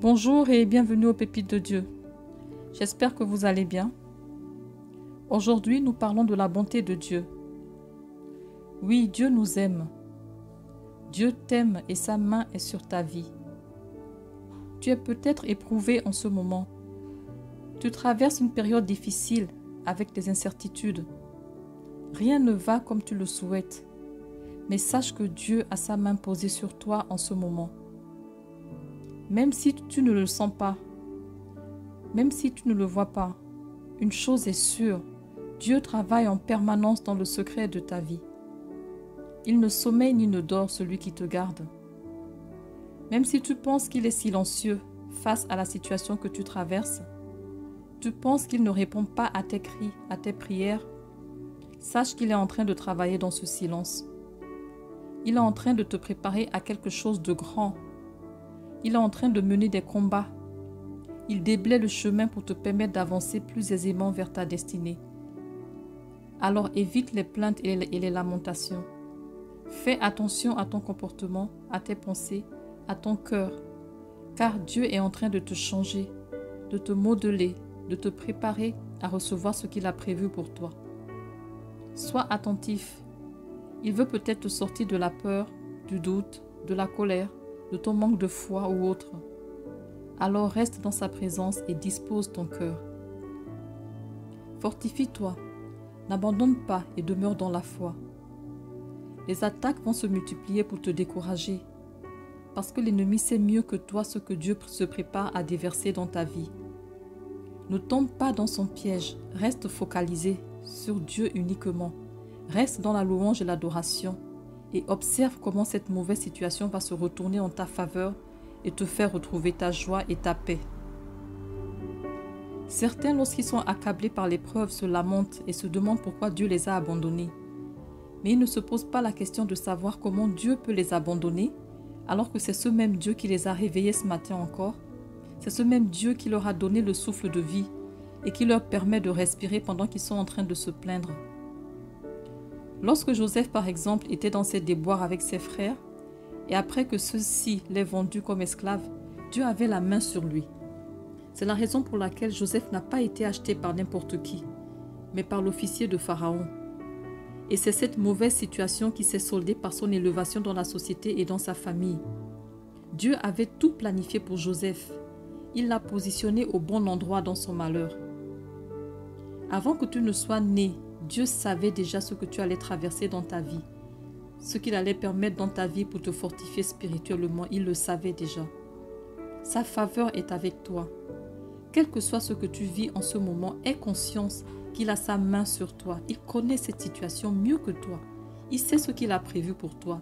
Bonjour et bienvenue aux Pépites de Dieu. J'espère que vous allez bien. Aujourd'hui, nous parlons de la bonté de Dieu. Oui, Dieu nous aime. Dieu t'aime et sa main est sur ta vie. Tu es peut-être éprouvé en ce moment. Tu traverses une période difficile avec des incertitudes. Rien ne va comme tu le souhaites. Mais sache que Dieu a sa main posée sur toi en ce moment. Même si tu ne le sens pas, même si tu ne le vois pas, une chose est sûre, Dieu travaille en permanence dans le secret de ta vie. Il ne sommeille ni ne dort celui qui te garde. Même si tu penses qu'il est silencieux face à la situation que tu traverses, tu penses qu'il ne répond pas à tes cris, à tes prières, sache qu'il est en train de travailler dans ce silence. Il est en train de te préparer à quelque chose de grand. Il est en train de mener des combats. Il déblaye le chemin pour te permettre d'avancer plus aisément vers ta destinée. Alors évite les plaintes et les lamentations. Fais attention à ton comportement, à tes pensées, à ton cœur, car Dieu est en train de te changer, de te modeler, de te préparer à recevoir ce qu'il a prévu pour toi. Sois attentif. Il veut peut-être te sortir de la peur, du doute, de la colère, de ton manque de foi ou autre. Alors reste dans sa présence et dispose ton cœur. Fortifie-toi, n'abandonne pas et demeure dans la foi. Les attaques vont se multiplier pour te décourager, parce que l'ennemi sait mieux que toi ce que Dieu se prépare à déverser dans ta vie. Ne tombe pas dans son piège, reste focalisé sur Dieu uniquement. Reste dans la louange et l'adoration et observe comment cette mauvaise situation va se retourner en ta faveur et te faire retrouver ta joie et ta paix. Certains, lorsqu'ils sont accablés par l'épreuve, se lamentent et se demandent pourquoi Dieu les a abandonnés. Mais ils ne se posent pas la question de savoir comment Dieu peut les abandonner, alors que c'est ce même Dieu qui les a réveillés ce matin encore. C'est ce même Dieu qui leur a donné le souffle de vie et qui leur permet de respirer pendant qu'ils sont en train de se plaindre. Lorsque Joseph, par exemple, était dans ses déboires avec ses frères, et après que ceux-ci l'aient vendu comme esclave, Dieu avait la main sur lui. C'est la raison pour laquelle Joseph n'a pas été acheté par n'importe qui, mais par l'officier de Pharaon. Et c'est cette mauvaise situation qui s'est soldée par son élévation dans la société et dans sa famille. Dieu avait tout planifié pour Joseph. Il l'a positionné au bon endroit dans son malheur. Avant que tu ne sois né, Dieu savait déjà ce que tu allais traverser dans ta vie. Ce qu'il allait permettre dans ta vie pour te fortifier spirituellement, il le savait déjà. Sa faveur est avec toi. Quel que soit ce que tu vis en ce moment, aie conscience qu'il a sa main sur toi. Il connaît cette situation mieux que toi. Il sait ce qu'il a prévu pour toi.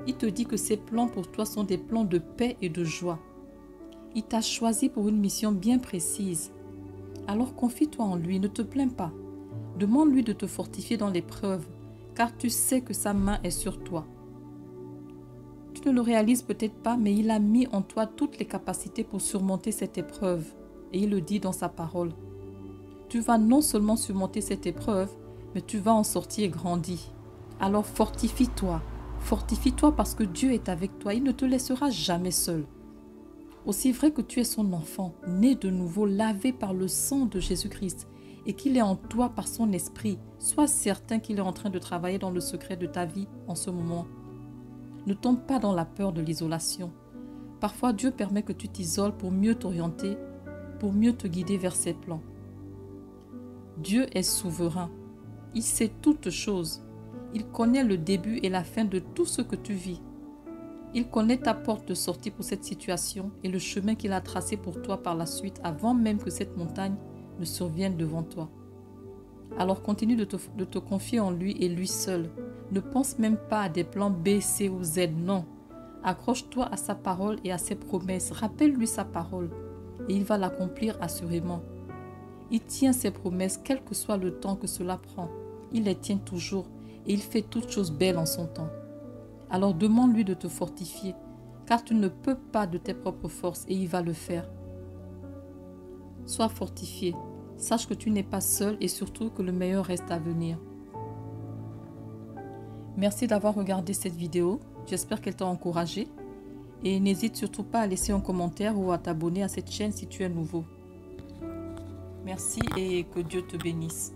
Il te dit que ses plans pour toi sont des plans de paix et de joie. Il t'a choisi pour une mission bien précise. Alors confie-toi en lui, ne te plains pas. Demande-lui de te fortifier dans l'épreuve, car tu sais que sa main est sur toi. Tu ne le réalises peut-être pas, mais il a mis en toi toutes les capacités pour surmonter cette épreuve. Et il le dit dans sa parole. Tu vas non seulement surmonter cette épreuve, mais tu vas en sortir grandi. Alors fortifie-toi. Fortifie-toi parce que Dieu est avec toi. Il ne te laissera jamais seul. Aussi vrai que tu es son enfant, né de nouveau, lavé par le sang de Jésus-Christ, et qu'il est en toi par son esprit, sois certain qu'il est en train de travailler dans le secret de ta vie en ce moment. Ne tombe pas dans la peur de l'isolation. Parfois, Dieu permet que tu t'isoles pour mieux t'orienter, pour mieux te guider vers ses plans. Dieu est souverain. Il sait toutes choses. Il connaît le début et la fin de tout ce que tu vis. Il connaît ta porte de sortie pour cette situation et le chemin qu'il a tracé pour toi par la suite avant même que cette montagne ne survienne devant toi. Alors continue de te confier en lui et lui seul. Ne pense même pas à des plans B, C ou Z, non. Accroche-toi à sa parole et à ses promesses. Rappelle-lui sa parole et il va l'accomplir assurément. Il tient ses promesses quel que soit le temps que cela prend. Il les tient toujours et il fait toutes choses belles en son temps. Alors demande-lui de te fortifier, car tu ne peux pas de tes propres forces et il va le faire. Sois fortifié, sache que tu n'es pas seul et surtout que le meilleur reste à venir. Merci d'avoir regardé cette vidéo, j'espère qu'elle t'a encouragé. Et n'hésite surtout pas à laisser un commentaire ou à t'abonner à cette chaîne si tu es nouveau. Merci et que Dieu te bénisse.